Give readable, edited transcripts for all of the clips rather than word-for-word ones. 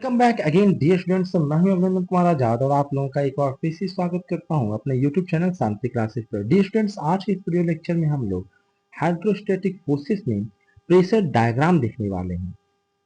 Welcome back again dear students. मैं हूं अभिनंदन कुमार आजाद और आप लोगों का एक बार फिर से स्वागत करता हूं अपने यूट्यूब चैनल शांति क्लासेस पर। डियर स्टूडेंट्स, आज के इस वीडियो लेक्चर में हम लोग हाइड्रोस्टैटिक फोर्सेस में प्रेशर डायग्राम देखने वाले हैं।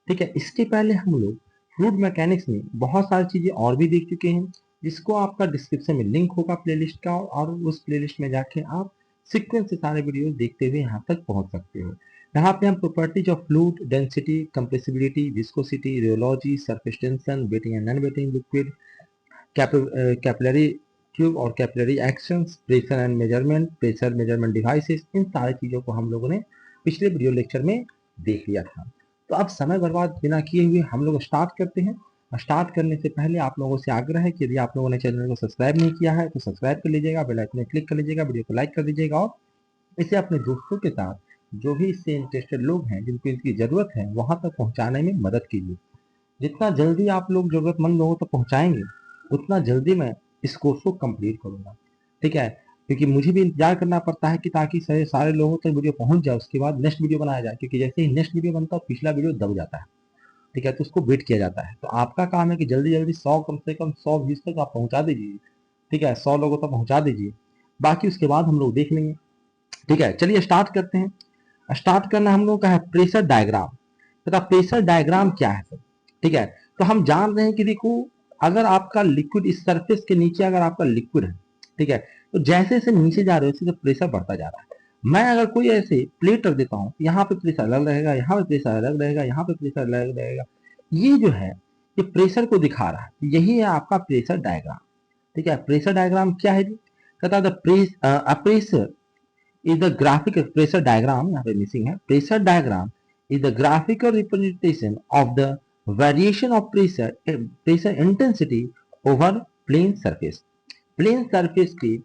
ठीक है, इसके पहले हम लोग फ्लूइड मैकेनिक्स में बहुत सारी चीजें और भी देख चुके हैं, जिसको आपका डिस्क्रिप्शन में लिंक होगा प्लेलिस्ट का, और उस प्लेलिस्ट में जाके आप सीक्वेंस से सारे वीडियो देखते हुए यहाँ तक पहुंच सकते हो। यहाँ पे हम properties of fluid, density, compressibility, viscosity, rheology, surface tension, wetting and non wetting liquid, capillary tube और capillary actions, pressure and measurement, pressure measurement devices, इन सारी चीजों को हम लोगों ने पिछले वीडियो लेक्चर में देख लिया था। तो अब समय बर्बाद बिना किए हुए हम लोग स्टार्ट करते हैं। स्टार्ट करने से पहले आप लोगों से आग्रह है कि यदि आप लोगों ने चैनल को सब्सक्राइब नहीं किया है तो सब्सक्राइब कर लीजिएगा, बेल आइकन में क्लिक कर लीजिएगा, वीडियो को लाइक कर दीजिएगा और इसे अपने दोस्तों के साथ, जो भी इससे इंटरेस्टेड लोग हैं, जिनको इसकी जरूरत है, वहां तक पहुंचाने में मदद कीजिए। जितना जल्दी आप लोग जरूरतमंद लोगों तक पहुंचाएंगे, उतना जल्दी मैं इस कोर्स को कंप्लीट करूंगा। ठीक है, क्योंकि मुझे भी इंतजार करना पड़ता है कि ताकि सारे लोगों तक वीडियो पहुंच जाए, उसके बाद नेक्स्ट वीडियो बनाया जाए, क्योंकि जैसे ही नेक्स्ट वीडियो बनता है पिछला वीडियो दब जाता है। ठीक है, तो उसको वेट किया जाता है। तो आपका काम है कि जल्दी जल्दी 100, कम से कम 100 व्यूज तक आप पहुंचा दीजिए। ठीक है, 100 लोगों तक पहुंचा दीजिए, बाकी उसके बाद हम लोग देख लेंगे। ठीक है, चलिए स्टार्ट करते हैं। स्टार्ट करना हम लोग का है प्रेशर डायग्राम। तथा प्रेशर डायग्राम क्या है सर? ठीक है, तो हम जान रहे हैं कि देखो, अगर आपका लिक्विड इस सरफेस के नीचे, अगर आपका लिक्विड है, ठीक है, तो जैसे जैसे नीचे जा रहे हो वैसे प्रेशर बढ़ता जा रहा है। मैं अगर कोई ऐसे प्लेट रख देता हूँ, यहाँ पे प्रेशर अलग रहेगा, यहाँ पे प्रेशर अलग रहेगा, यहाँ पे प्रेशर अलग रहेगा, ये जो है ये प्रेशर को दिखा रहा है। यही है आपका प्रेशर डायग्राम। ठीक है, प्रेशर डायग्राम क्या है जी? कहता है pressure is the graphic pressure diagram, यहाँ पे मिसिंग है। pressure diagram is the graphical representation of the variation of pressure intensity over plane surface। Plane surface की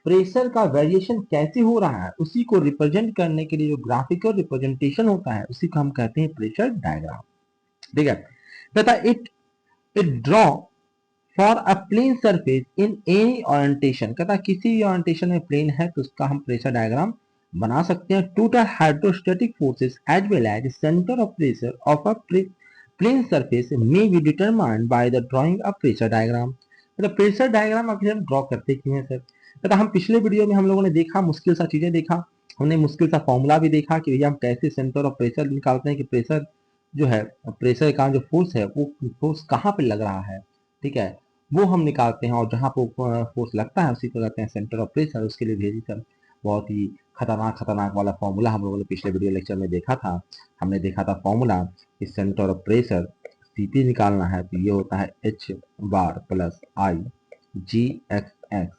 प्रेशर का वेरिएशन कैसे हो रहा है, उसी को रिप्रेजेंट करने के लिए जो ग्राफिकल रिप्रेजेंटेशन होता है, उसी को हम कहते हैं प्रेशर डायग्राम। ठीक है, तथा it draw for a plane surface in any orientation. कहता किसी भी ओरिएंटेशन में प्लेन है तो उसका हम प्रेशर डायग्राम बना सकते हैं। Total hydrostatic forces as well as centre of pressure of a plane surface may be determined by the drawing of pressure diagram. मतलब प्रेशर डायग्राम आखिर हम ड्रॉ करते क्यों हैं सर? कहता हम पिछले वीडियो में हम लोगों ने देखा, मुश्किल सा चीजें देखा, हमने मुश्किल सा फॉर्मूला भी देखा कि भैया हम कैसे सेंटर ऑफ प्रेशर निकालते हैं, कि प्रेशर जो है, प्रेशर का जो फोर्स है वो फोर्स कहाँ पे लग रहा है। ठीक है, वो हम निकालते हैं, और जहाँ पे फोर्स लगता है उसी को कहते हैं सेंटर ऑफ प्रेशर। उसके लिए भेजी सर बहुत ही खतरनाक वाला फॉर्मूला हम लोगों ने पिछले वीडियो लेक्चर में देखा था। हमने देखा था फॉर्मूला कि सेंटर ऑफ प्रेशर सीपी निकालना है तो ये होता है H bar plus I G X X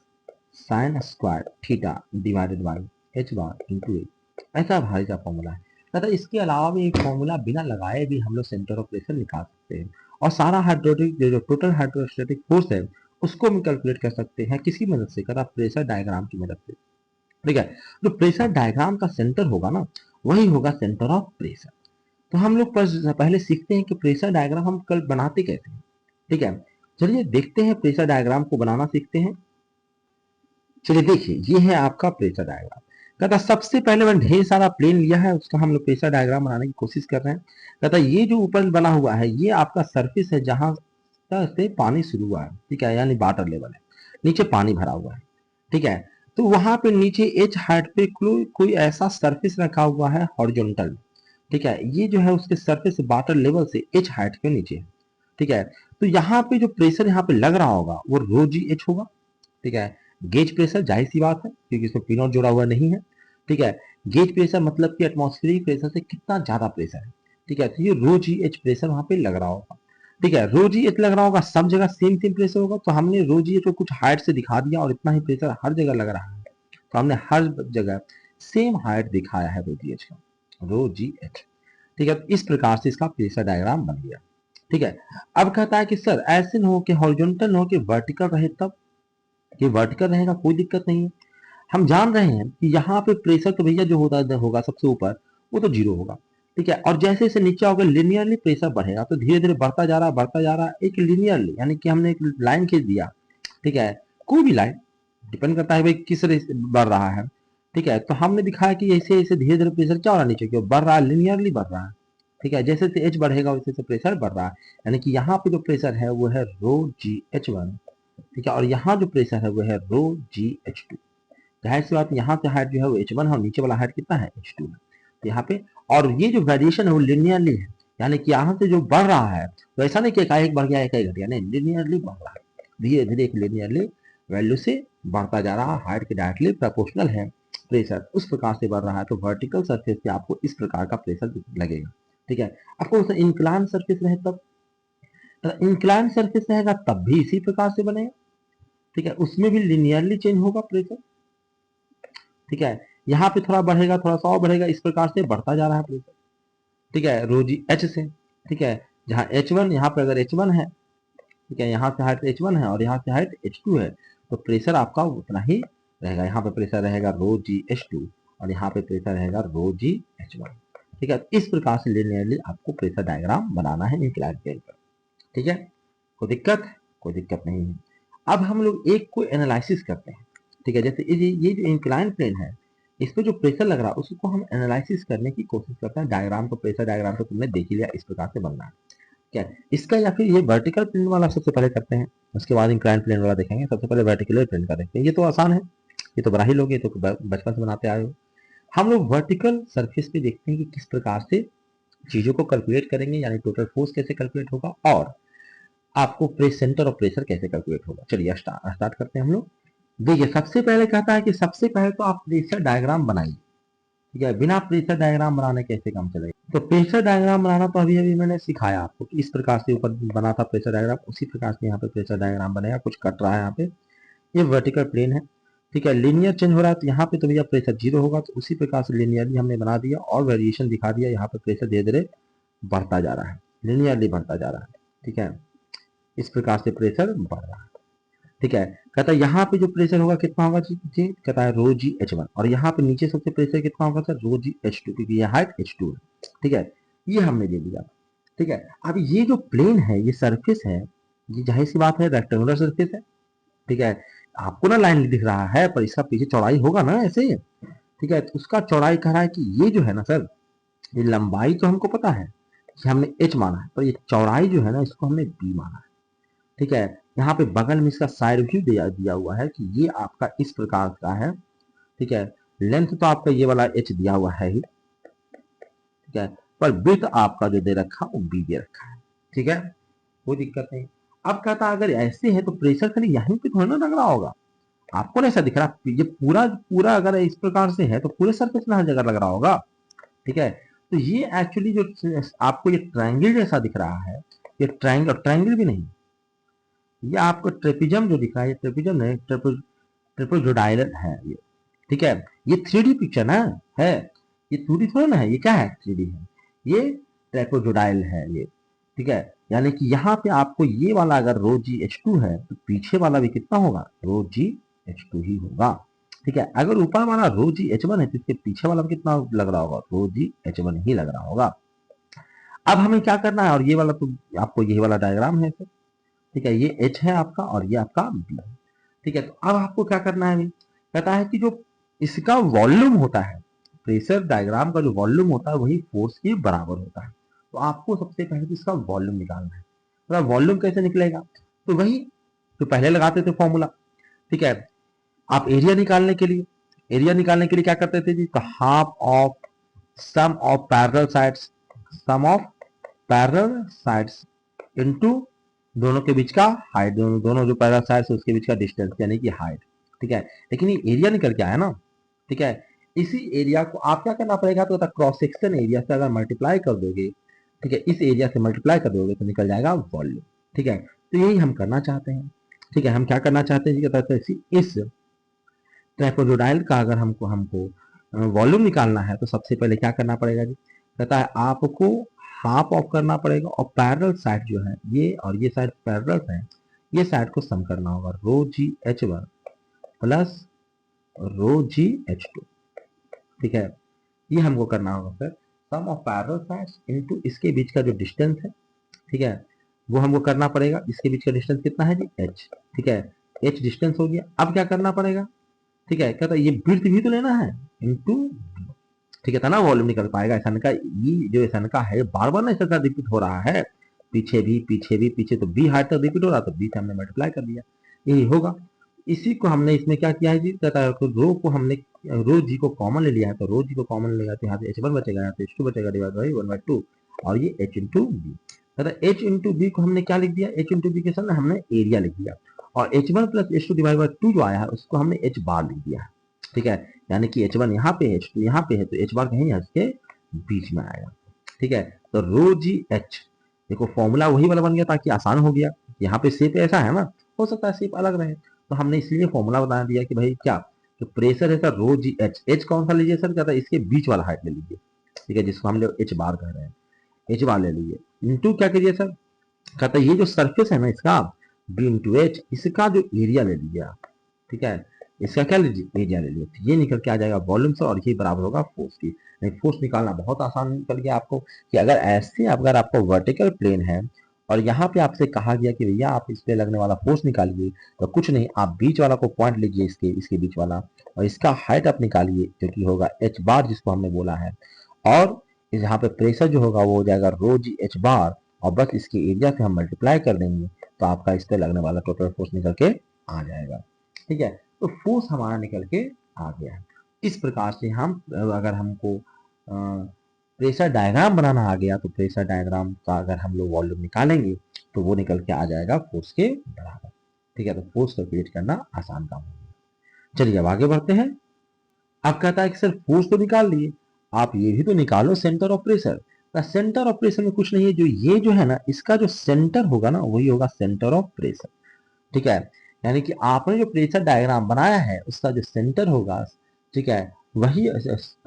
sine square theta divided by H bar into A. ऐसा भारी सा फॉर्मूला है। तथा इसके अलावा भी एक फॉर्मूला बिना लगाए भी हम लोग सेंटर ऑफ प्रेशर निकाल सकते हैं, और सारा हाइड्रोलिक जो टोटल हाइड्रोस्टैटिक फोर्स है उसको हम कैलकुलेट कर सकते हैं किसी मदद से, करा प्रेशर डायग्राम की मदद से। ठीक है, तो प्रेशर डायग्राम का सेंटर होगा ना, वही होगा सेंटर ऑफ प्रेशर। तो हम लोग पहले सीखते हैं कि प्रेशर डायग्राम हम कल बनाते कैसे हैं। ठीक है, चलिए देखते हैं प्रेशर डायग्राम को बनाना सीखते हैं। चलिए देखिए, ये है आपका प्रेशर डायग्राम। कहता सबसे पहले मैंने ढेर सारा प्लेन लिया है, उसका हम लोग प्रेशर डायग्राम बनाने की कोशिश कर रहे हैं। कहता ये जो ऊपर बना हुआ है ये आपका सरफेस है, जहां से पानी शुरू हुआ है। ठीक है, यानी वाटर लेवल है, नीचे पानी भरा हुआ है। ठीक है, तो वहां पे नीचे एच हाइट पे कोई ऐसा सरफेस रखा हुआ है हॉरिजॉन्टल। ठीक है, ये जो है उसके सरफेस वाटर लेवल से एच हाइट के नीचे है। ठीक है, तो यहाँ पे जो प्रेशर यहाँ पे लग रहा होगा वो रो जी एच होगा। ठीक है, गेज प्रेशर जाहिर सी बात है क्योंकि इसमें पी नॉट जोड़ा हुआ नहीं है। ठीक है, गेज प्रेशर मतलब कि एटमॉस्फेरिक प्रेशर से कितना ज्यादा प्रेशर है। ठीक है, तो ये रो जी एच प्रेशर वहां पे लग रहा होगा। ठीक है, रो जी एच लग रहा होगा, सब जगह सेम सेम प्रेशर होगा, तो हमने रो जी एच को कुछ हाइट से दिखा दिया और इतना ही प्रेशर हर जगह लग रहा है, तो हमने हर जगह सेम हाइट दिखाया है रो जी एच का, रो जी एच। ठीक है, तो इस प्रकार से इसका प्रेशर डायग्राम बन गया। ठीक है, अब कहता है कि सर ऐसे न हो कि हॉरिजॉन्टल न हो कि वर्टिकल रहे, तब ये वर्टिकल रहेगा कोई दिक्कत नहीं है। हम जान रहे हैं कि यहाँ पे प्रेशर तो भैया जो होता होगा सबसे ऊपर वो तो जीरो होगा। ठीक है, और जैसे जैसे नीचे होगा लिनियरली प्रेशर बढ़ेगा, तो धीरे धीरे बढ़ता जा रहा है, बढ़ता जा रहा है एक लिनियरली, यानी कि हमने एक लाइन खींच दिया। ठीक है, कोई भी लाइन, डिपेंड करता है भाई किस बढ़ रहा है। ठीक है, तो हमने दिखाया कि ऐसे ऐसे धीरे धीरे प्रेशर क्या हो रहा है, नीचे की ओर बढ़ रहा है, लिनियरली बढ़ रहा है। ठीक है, जैसे जैसे एच बढ़ेगा वैसे वैसे प्रेशर बढ़ रहा है, यानी कि यहाँ पे जो प्रेशर है वो है रो जी एच वन, ठीक है, और यहाँ जो प्रेशर है वो है रो जी एच टू। जाहिर सी बात है, यहाँ पे हाइट जो है वो एच वन है और नीचे वाला हाइट कितना है एच टू है, तो यहाँ पे, और ये जो वेरिएशन है वो लिनियरली है, यानी कि यहाँ से जो बढ़ रहा है तो ऐसा नहीं कि एकाएक बढ़ गया एकाएक घट गया, नहीं, लिनियरली बढ़ रहा है, धीरे धीरे एक लिनियरली वैल्यू से बढ़ता जा रहा है, हाइट के डायरेक्टली प्रोपोर्शनल है प्रेशर, उस प्रकार से बढ़ रहा है, तो वर्टिकल सरफेस पे आपको इस प्रकार का प्रेशर लगेगा, ठीक है। आपको इंक्लाइन सरफेस रहे तब, इंक्लाइन सरफेस रहेगा तब भी इसी प्रकार से बनेगा, ठीक है, उसमें भी लिनियरली चेंज होगा प्रेशर, ठीक है। यहाँ पे थोड़ा बढ़ेगा, थोड़ा सा और बढ़ेगा, इस प्रकार से बढ़ता जा रहा है प्रेशर, ठीक है, रोजी एच से, ठीक है, जहाँ एच वन, यहाँ पे अगर एच वन है, ठीक है, यहाँ से हाइट एच वन है और यहाँ से हाइट एच टू है, तो प्रेशर आपका उतना ही रहेगा, यहाँ पे प्रेशर रहेगा रो जी एच टू और यहाँ पे प्रेशर रहेगा रो जी एच वन, ठीक है। इस प्रकार से लिनियरली आपको प्रेशर डायग्राम बनाना है इंक्लाइन प्लेन पर, ठीक है, कोई दिक्कत, कोई दिक्कत नहीं है। अब हम लोग एक को एनालिसिस करते हैं, ठीक है, जैसे ये जो इंक्लाइन प्लेन है इस पे जो प्रेशर लग रहा है उसको हम एनालिसिस करने की कोशिश करते हैं, डायग्राम को, प्रेशर डायग्राम को तुमने देख ही लिया, इस प्रकार से बनना है, क्या है इसका, या फिर ये वर्टिकल प्लेन वाला सबसे पहले करते हैं, उसके बाद इंक्लाइन प्लेन वाला देखेंगे, सबसे पहले वर्टिकल प्लेन का देखते हैं, ये तो आसान है, ये तो बड़ा ही लोग, ये तो बचपन से बनाते आए हो। हम लोग वर्टिकल सरफेस पे देखते हैं कि किस प्रकार से चीजों को कैलकुलेट करेंगे, यानी टोटल फोर्स कैसे कैलकुलेट होगा और आपको प्रेस सेंटर ऑफ प्रेशर कैसे कैलकुलेट होगा। चलिए स्टार्ट करते हैं हम लोग। देखिए सबसे पहले कहता है कि सबसे पहले तो आप प्रेशर डायग्राम बनाइए, ठीक है, बिना प्रेशर डायग्राम बनाने कैसे काम चलेगा, तो प्रेशर डायग्राम बनाना तो अभी अभी मैंने सिखाया आपको कि इस प्रकार से ऊपर बना था प्रेशर डायग्राम, उसी प्रकार से यहाँ पे प्रेशर डायग्राम बनेगा, कुछ कट रहा है यहाँ पे, ये वर्टिकल प्लेन है, ठीक है, लीनियर चेंज हो रहा है तो यहाँ पे तो भैया प्रेशर जीरो होगा, तो उसी प्रकार से लीनियरली हमने बना दिया और वेरिएशन दिखा दिया, यहाँ पे प्रेशर धीरे धीरे बढ़ता जा रहा है, लिनियरली बढ़ता जा रहा है, ठीक है, इस प्रकार से प्रेशर बढ़ रहा है, ठीक है। कहता है यहाँ पे जो प्रेशर होगा कितना होगा जी, कहता है रो जी एच वन, और यहाँ पे नीचे सबसे प्रेशर कितना होगा sir, row G H to, क्योंकि ये हाइट एच टू है, ठीक है, ये हमने ले लिया, ठीक है। अब ये जो प्लेन है, ये सरफेस है, ये जाहिर सी बात है रेक्टेंगुलर सरफेस है, ठीक है, आपको ना लाइन दिख रहा है पर इसका पीछे चौड़ाई होगा ना ऐसे, ठीक है, तो उसका चौड़ाई कह रहा है कि ये जो है ना सर, ये लंबाई तो हमको पता है कि हमने एच माना है, पर ये चौड़ाई जो है ना इसको हमने बी माना है, ठीक है। यहाँ पे बगल में इसका साइड व्यू दिया हुआ है कि ये आपका इस प्रकार का है, ठीक है, लेंथ तो आपका ये वाला एच दिया हुआ है ही, ठीक है, पर विड्थ आपका जो दे रखा वो बी दे रखा है, ठीक है, कोई दिक्कत नहीं। अब कहता अगर ऐसे है तो प्रेशर खाली यहीं पे थोड़ा ना लग रहा होगा, आपको ना ऐसा दिख रहा, ये पूरा पूरा अगर इस प्रकार से है तो पूरे सरफेस में हर जगह लग रहा होगा, ठीक है। तो ये एक्चुअली जो आपको ये ट्रायंगल जैसा दिख रहा है, ये ट्रायंगल, ट्रायंगल भी नहीं, ये आपको ट्रेपिजम जो दिख रहा है, ये ट्रेपिजम नहीं, ट्रिपल है ये, ठीक है, ये 3D पिक्चर ना है, ये 2D थोड़ा ना है, ये क्या है 3D है, ये ट्रेपोजोडाइल है ये, ठीक है, यानी कि यहाँ पे आपको ये वाला अगर रो जी एच टू है तो पीछे वाला भी कितना होगा, रो जी एच टू ही होगा, ठीक है। अगर ऊपर वाला रो जी एच वन है तो इसके पीछे वाला भी कितना लग रहा होगा, रो जी एच वन ही लग रहा होगा। अब हमें क्या करना है, और ये वाला तो आपको यही वाला डायग्राम है, ठीक है, ये एच है आपका और ये आपका बी है, ठीक है। तो अब आपको क्या करना है, कहता है कि जो इसका वॉल्यूम होता है, प्रेशर डायग्राम का जो वॉल्यूम होता है वही फोर्स के बराबर होता है, तो आपको सबसे पहले तो इसका वॉल्यूम निकालना है, तो वॉल्यूम कैसे निकलेगा, तो वही तो पहले लगाते थे फॉर्मूला, ठीक है। आप एरिया निकालने के लिए क्या करते थे जी, तो half of sum of parallel sides, sum of parallel sides into दोनों के बीच का हाइट, दोनों जो पैरेलल साइड्स है उसके बीच का डिस्टेंस यानी कि हाइट, ठीक है। लेकिन ये एरिया निकल के आया ना, ठीक है, इसी एरिया को आप क्या करना पड़ेगा, तो क्रॉस सेक्शन एरिया से अगर मल्टीप्लाई कर दोगे, ठीक है, इस एरिया से मल्टीप्लाई कर दोगे तो निकल जाएगा वॉल्यूम, ठीक है। तो यही हम करना चाहते हैं, ठीक है, हम क्या करना चाहते हैं जी, इस ट्राइपोडोडाइल का अगर हमको हमको वॉल्यूम निकालना है तो सबसे पहले क्या करना पड़ेगा जी, कहता है आपको हाफ ऑफ करना पड़ेगा और पैरेलल साइड जो है ये और ये साइड पैरेलल है, ये साइड को सम करना होगा, rho G H one plus rho G H two, ठीक है, ये हमको करना होगा sir, sum of parallel sides into इसके बीच का जो डिस्टेंस है, ठीक है, वो हमको करना पड़ेगा, इसके बीच का डिस्टेंस कितना है जी एच, ठीक है, एच डिस्टेंस हो गया। अब क्या करना पड़ेगा, ठीक है, कहता है ये विड्थ भी तो लेना है इनटू, ठीक है, तना वॉल्यूम निकल पाएगा। ऐसा का ये जो ऐसा का है बार बार ना ऐसा रिपीट हो रहा है, पीछे भी पीछे भी पीछे, तो बी हाइट तक रिपीट हो रहा, तो बी से हमने मल्टीप्लाई कर दिया, यही होगा। इसी को हमने इसमें क्या किया है जी, कहता है रो को हमने रो जी को कॉमन ले लिया है, तो रो जी को कॉमन लेगा तो यहाँ से h1 बचेगा, यहाँ से h2 बचेगा, डिवाइड बाई 1/2, और ये h इंटू बी। कहता है h इंटू बी को हमने क्या लिख दिया, h इंटू बी के सामने हमने एरिया लिख दिया, और h1 plus h2 divide by 2 जो आया है उसको हमने h बार लिख दिया है। ठीक है, यानी कि h1 यहाँ पे है, h2 यहाँ पे है, तो h बार कहीं इसके बीच में आएगा। ठीक है, तो रो जी एच, देखो फॉर्मूला वही वाला बन गया ताकि आसान हो गया। यहाँ पे शेप ऐसा है ना, हो सकता है शेप अलग रहे, तो हमने इसलिए फॉर्मूला बता दिया कि भाई क्या, तो प्रेशर है सर रो जी एच, एच कौन सा लीजिए सर, कहता है इसके बीच वाला हाइट ले लीजिए। ठीक है, जिसको हम लोग एच बार कह रहे हैं, एच बार ले लीजिए, इंटू क्या करिए सर, कहता है ये जो सरफेस है ना इसका बी इंटू एच, इसका जो एरिया ले लीजिए आप। ठीक है, इसका क्या लीजिए, एरिया ले लीजिए, तो ये निकल के आ जाएगा वॉल्यूम से, और ये बराबर होगा फोर्स की। फोर्स निकालना बहुत आसान निकल गया आपको, कि अगर ऐसे अगर आपको वर्टिकल प्लेन है और यहाँ पे आपसे कहा गया कि भैया आप इस पे लगने वाला फोर्स निकालिए, तो कुछ नहीं, आप बीच वाला को पॉइंट लीजिए, इसके इसके बीच वाला, और इसका हाइट आप निकालिए जो कि होगा एच बार जिसको हमने बोला है, और यहाँ पे प्रेशर जो होगा वो हो जाएगा रो जी एच बार, और बस इसके एरिया से हम मल्टीप्लाई कर देंगे, तो आपका इस पे लगने वाला टोटल फोर्स निकल के आ जाएगा। ठीक है, तो फोर्स हमारा निकल के आ गया है। इस प्रकार से हम अगर हमको प्रेशर डायग्राम बनाना आ गया, तो प्रेशर डायग्राम का अगर हम लोग वॉल्यूम निकालेंगे तो वो निकल के आ जाएगा फोर्स के बराबर। ठीक है, तो फोर्स कैलकुलेट करना आसान काम होगा। चलिए अब आगे बढ़ते हैं। अब कहता है कि सर फोर्स तो निकाल लिए, आप ये भी तो निकालो centre of pressure. Centre of pressure में कुछ नहीं है, जो ये जो है ना इसका जो सेंटर होगा ना वही होगा सेंटर ऑफ प्रेशर। ठीक है, यानी कि आपने जो प्रेशर डायग्राम बनाया है उसका जो सेंटर होगा, ठीक है, वही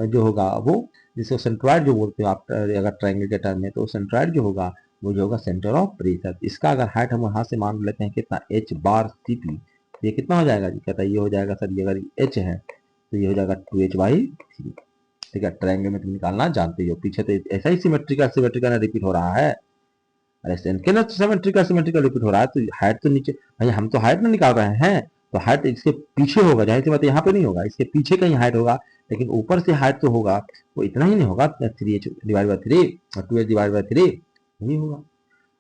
जो होगा वो, जिसको सेंट्रॉइड जो बोलते हो आप अगर ट्रायंगल के टर्म में, तो सेंट्रॉइड जो होगा वो जो होगा सेंटर ऑफ प्रेशर। इसका अगर हाइट हम यहाँ से मान लेते हैं कितना, एच बार सी पी, ये कितना हो जाएगा जी, कहता है ये हो जाएगा सर, ये अगर एच है तो ये हो जाएगा 2h/3। ठीक है, ट्रायंगल में तुम निकालना जानते हो, पीछे तो ऐसा ही सिमेट्रिकल सिमेट्रिकल रिपीट हो रहा है, अरे सेंकेंड सिमेट्रिकल सिमेट्रिकल रिपीट हो रहा है, तो हाइट तो नीचे, भाई हम तो हाइट ना निकाल रहे हैं, तो हाइट इसके पीछे होगा, जाहिर सी बात है यहाँ पे नहीं होगा, इसके पीछे कहीं हाइट होगा, लेकिन ऊपर से हाइट तो होगा, वो इतना ही नहीं होगा 3h/3 और 2h/3 नहीं होगा।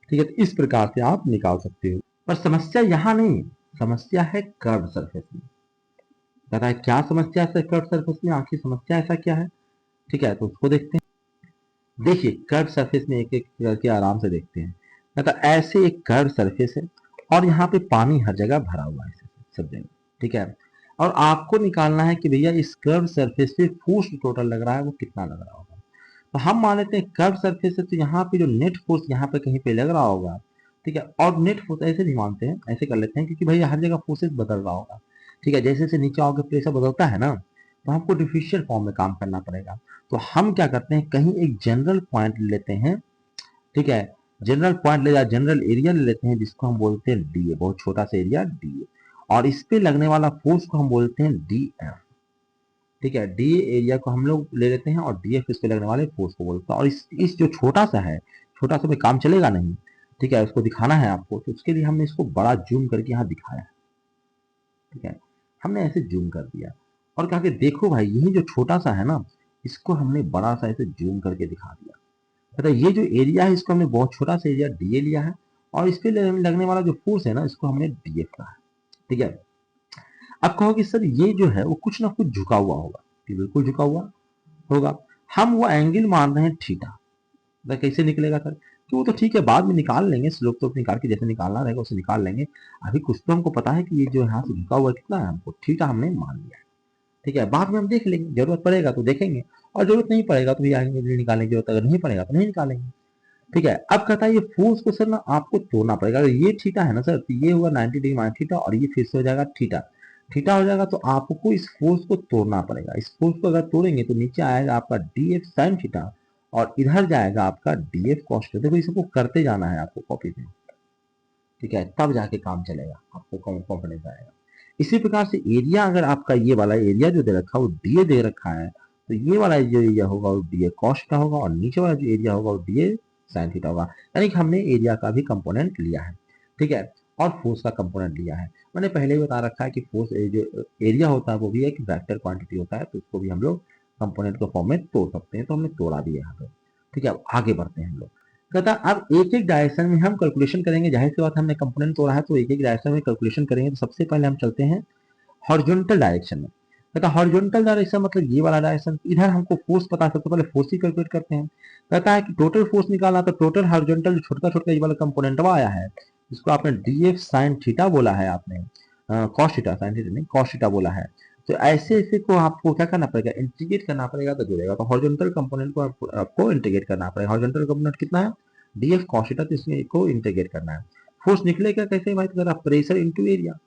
ठीक है, तो इस प्रकार से आप निकाल सकते हो, पर समस्या यहाँ नहीं, समस्या है कर्व सरफेस में। कहता है क्या समस्या है कर्व सरफेस में, आखिर समस्या ऐसा क्या है। ठीक है, तो उसको देखते हैं। देखिए कर्व सरफेस में एक एक करके आराम से देखते हैं। कहता ऐसे एक कर्व सरफेस है और यहाँ पे पानी हर जगह भरा हुआ है, सब जगह। ठीक है, और आपको निकालना है कि भैया इस कर्व सरफेस पे फोर्स टोटल लग रहा है वो कितना लग रहा होगा। तो हम मान लेते हैं कर्व सरफेस है, तो यहाँ पे जो नेट फोर्स यहाँ पे कहीं पे लग रहा होगा। ठीक है, और नेट फोर्स ऐसे नहीं मानते हैं, ऐसे कर लेते हैं, क्योंकि भैया हर जगह फोर्सेस बदल रहा होगा। ठीक है, जैसे जैसे नीचे आओगे प्रेशर बदलता है ना, तो हमको डिफिशियल फॉर्म में काम करना पड़ेगा। तो हम क्या करते हैं, कहीं एक जनरल पॉइंट ले लेते हैं। ठीक है, जनरल पॉइंट ले जाए, जनरल एरिया ले लेते हैं जिसको हम बोलते हैं डी ए, बहुत छोटा सा एरिया डी ए, और इस पे लगने वाला फोर्स को हम बोलते हैं डी एफ। ठीक है, डी एरिया को हम लोग ले लेते हैं और डी एफ इस पे लगने वाले फोर्स को बोलते हैं, और इस जो छोटा सा है, छोटा सा में काम चलेगा नहीं। ठीक है, उसको दिखाना है आपको, तो उसके लिए हमने इसको बड़ा जूम करके यहाँ दिखाया है। ठीक है, हमने ऐसे जूम कर दिया और कहा कि देखो भाई यही जो छोटा सा है ना, इसको हमने बड़ा सा ऐसे जूम करके दिखा दिया। मतलब ये जो एरिया है इसको हमने बहुत छोटा सा एरिया डी ए लिया है, और इस पे लगने वाला जो फोर्स है ना इसको हमने डी एफ कहा है। ठीक है, अब कहोगे सर ये जो है वो कुछ ना कुछ झुका हुआ होगा, कि बिल्कुल झुका हुआ होगा। हम वो एंगल मान रहे हैं थीटा, तो कैसे निकलेगा सर, कि वो तो ठीक है बाद में निकाल लेंगे, स्लोप तो निकाल के जैसे निकालना रहेगा उसे निकाल लेंगे। अभी कुछ तो हमको पता है कि ये जो यहाँ से झुका हुआ कितना है, हमको थीटा हमने मान लिया है। ठीक है, बाद में हम देख लेंगे, जरूरत पड़ेगा तो देखेंगे, और जरूरत नहीं पड़ेगा तो भी आगे निकालेंगे, जरूरत अगर नहीं पड़ेगा तो नहीं निकालेंगे। ठीक है, अब कहता है ये फोर्स को सर ना आपको तोड़ना पड़ेगा। अगर ये थीटा है ना सर, तो ये होगा 90 डिग्री माइनस थीटा, और ये फिर से हो जाएगा थीटा, थीटा हो जाएगा, तो आपको इस फोर्स को तोड़ना पड़ेगा। इस फोर्स को अगर तोड़ेंगे तो नीचे आएगा आपका डी एफ साइन थीटा, और इधर जाएगा आपका डी एफ कॉस थीटा। देखो इसको करते जाना है आपको कॉपी में। ठीक है, तब जाके काम चलेगा, आपको कॉन्फिडेंस आएगा। इसी प्रकार से एरिया, अगर आपका ये वाला एरिया जो दे रखा है वो डी ए दे रखा है, तो ये वाला जो एरिया होगा वो डी ए कॉस थीटा होगा, और नीचे वाला जो एरिया होगा वो डी ए साइन थीटा होगा। यानी कि हमने एरिया का भी कंपोनेंट लिया है। ठीक है, और फोर्स का कंपोनेंट लिया है। मैंने पहले ही बता रखा है कि फोर्स जो एरिया होता है वो भी एक वेक्टर क्वांटिटी होता है, तो उसको भी हम लोग कंपोनेंट को फॉर्म में तोड़ सकते हैं, तो हमने तोड़ा भी यहाँ पे। ठीक है, अब आगे बढ़ते हैं हम लोग। कहता अब एक एक डायरेक्शन में हम कैलकुलेशन करेंगे। जाहिर सी बात, हमने कंपोनेंट तोड़ा है तो एक एक डायरेक्शन में कैलकुलेशन करेंगे। तो सबसे पहले हम चलते हैं हॉरिजॉन्टल डायरेक्शन में। कहता हॉरिजॉन्टल डायरेक्शन मतलब ये वाला डायरेक्शन। इधर हमको फोर्स पता है, सबसे पहले फोर्स ही कैलकुलेट करते हैं। कहता है कि टोटल फोर्स निकालना, तो टोटल हॉरिजॉन्टल जो छोटा छोटा ये वाला कंपोनेंट आया है, जिसको आपने डीएफ साइन थीटा बोला है, आपने कॉस थीटा, साइन थीटा नहीं कॉस थीटा बोला है। तो ऐसे ऐसे को आपको क्या करना पड़ेगा, इंटीग्रेट करना पड़ेगा तो जुड़ेगा। तो हॉरिजॉन्टल कंपोनेंट को आपको इंटीग्रेट करना पड़ेगा। हॉरिजॉन्टल कंपोनेंट कितना है, डीएफ कॉस थीटा, तो इसमें को इंटीग्रेट करना है। फोर्स निकलेगा कैसे भाई, तो प्रेशर इंटू एरिया।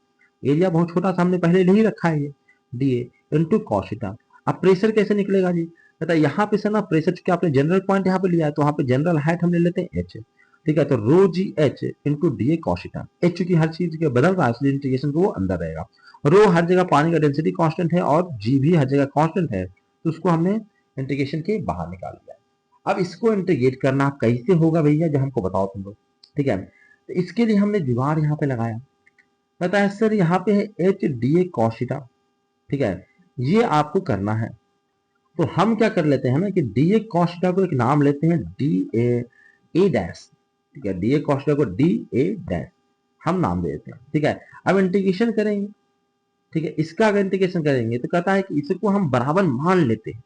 एरिया बहुत छोटा सा हमने पहले ले ही रखा है, ये डी इंटू कॉस थीटा। अब प्रेशर कैसे निकलेगा जी, कहता है यहाँ पे से ना प्रेशर के आपने जनरल पॉइंट यहाँ पे लिया है, तो वहाँ पे जनरल हाइट हम ले लेते हैं एच। ठीक है, तो rho G H into D A cos theta. H चूंकि हर चीज के बदल रहा है इसलिए इंटीग्रेशन को वो अंदर रहेगा। रो हर जगह पानी का डेंसिटी कांस्टेंट है और जी भी हर जगह कांस्टेंट है, तो उसको हमने इंटीग्रेशन के बाहर निकाल लिया। अब इसको इंटीग्रेट करना कैसे होगा भैया, जो हमको बताओ तुम लोग। ठीक है, तो इसके लिए हमने जुगाड़ यहाँ पे लगाया। पता है सर, यहाँ पे है H D A cos theta. ठीक है, ये आपको करना है। तो हम क्या कर लेते हैं ना कि डी ए कॉस थीटा को एक नाम लेते हैं, डी ए डैश। ठीक है, डी ए कॉस थीटा को डी ए डैश हम नाम दे देते हैं। ठीक है, अब इंटीग्रेशन करेंगे। ठीक है, इसका अगर इंटीग्रेशन करेंगे तो कहता है कि इसको हम बराबर मान लेते हैं।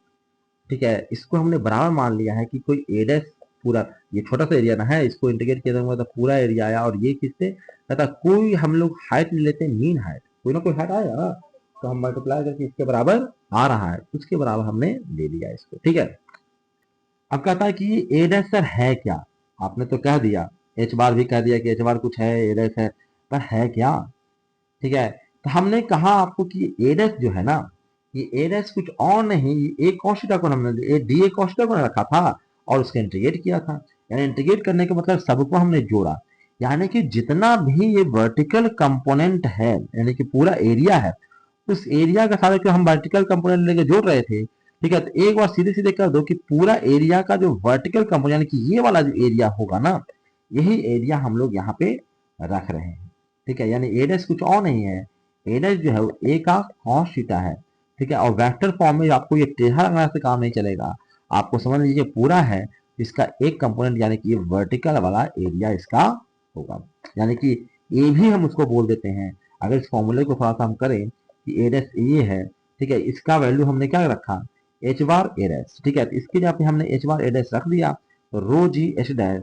ठीक है, इसको हमने बराबर मान लिया है कि कोई ए डैश पूरा, ये छोटा सा एरिया ना है, इसको इंटीग्रेट किया जाएगा तो पूरा एरिया आया। और ये किससे कहता, कोई हम लोग हाइट ले लेते हैं, मीन हाइट, कोई ना कोई हाइट आया ना, तो हम मल्टीप्लाई करके इसके बराबर आ रहा है, उसके बराबर हमने ले लिया इसको। ठीक है, अब कहता है कि ए डैश सर है क्या, आपने तो कह दिया, एच बार भी कह दिया कि एच बार कुछ है, ए डैश है, पर है क्या। ठीक है, तो हमने कहा आपको कि ए डैश जो है ना, ये ए डैश कुछ और नहीं, ये ए कॉस थीटा को हमने डी ए कॉस थीटा को रखा था और उसको इंटीग्रेट किया था। यानी इंटीग्रेट करने का मतलब सबको हमने जोड़ा। यानी कि जितना भी ये वर्टिकल कंपोनेंट है, यानी कि पूरा एरिया है, उस एरिया का सारे को हम वर्टिकल कंपोनेंट लेके जोड़ रहे थे। ठीक है, तो एक बार सीधे सीधे कर दो कि पूरा एरिया का जो वर्टिकल कंपोनेंट, यानी कि ये वाला जो एरिया होगा ना, यही एरिया हम लोग यहाँ पे रख रहे हैं। ठीक है, यानी ए डैश कुछ और नहीं है, ए डैश जो है वो ए का कॉस थीटा है। ठीक है, और वेक्टर फॉर्म में आपको ये टेढ़ा लगाने से काम नहीं चलेगा। आपको समझ लीजिए पूरा है, इसका एक कंपोनेंट यानी कि ये वर्टिकल वाला एरिया इसका होगा। यानी कि ए भी हम उसको बोल देते हैं। अगर इस फॉर्मूले को थोड़ा सा हम करें कि ए डैश ये है, ठीक है, इसका वैल्यू हमने क्या रखा, एच बार ए डैश। ठीक है, तो इसके लिए पे हमने एच बार ए डैश रख दिया, तो rho G H dash